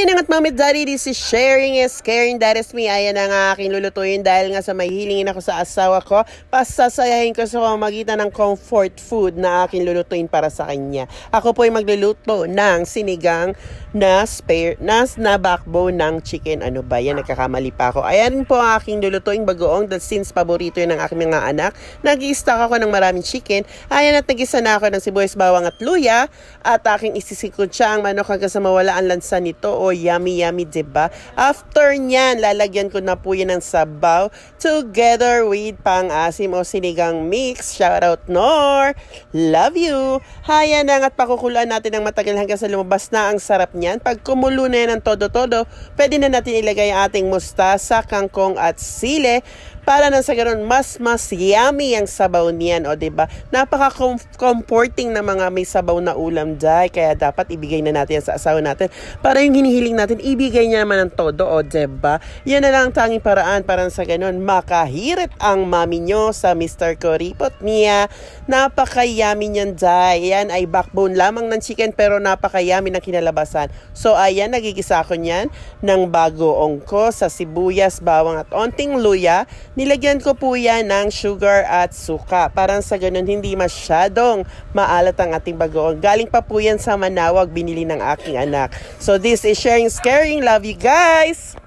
Ayan na nga't Mami Daddy, this is sharing is caring, that is me. Ayan na nga aking lulutuin dahil nga sa may hilingin ako sa asawa ko. Pasasayahin ko sa pamamagitan ng comfort food na aking lulutuin para sa kanya. Ako po ay magluluto ng sinigang na backbone ng chicken. Ano ba yan? Nagkakamali pa ako. Ayan po ang aking lulutuin bagoong dahil since paborito yun ng aking mga anak. Nag-i-stock ako ng maraming chicken. Ayan at nag-isa na ako ng sibuyas, bawang at luya. At aking isisikod siya ang manok hanggang sa mawala ang lansa nito. O yummy, diba? After nyan, lalagyan ko na po yan ng sabaw together with pang-asim o sinigang mix. Shout out, Nor! Love you! Hayan na at pakukuluan natin ng matagal hanggang sa lumabas na ang sarap niyan. Pag kumulo na yan ng todo-todo, pwede na natin ilagay ang ating mustasa, kangkong at sile para na sa ganun mas yummy ang sabaw niyan. O diba? Napaka-comforting na mga may sabaw na ulam dahil kaya dapat ibigay na natin sa asawa natin para yung hinihiling natin, ibigay niya naman ng todo. O diba? Yan na lang ang tanging paraan para sa ganun makahirit ang mami nyo sa Mr. Kuripot niya. Napaka-yummy niyan dahil yan ay backbone lamang ng chicken pero napaka-yummy ng kinalabasan. So ayan, nagigisa ko niyan ng bagoong ko sa sibuyas, bawang at onting luya. Nilagyan ko po yan ng sugar at suka. Parang sa ganun hindi masyadong maalat ang ating bagoong. Galing pa po yan sa Manawag, binili ng aking anak. So this is sharing, caring. Love you guys!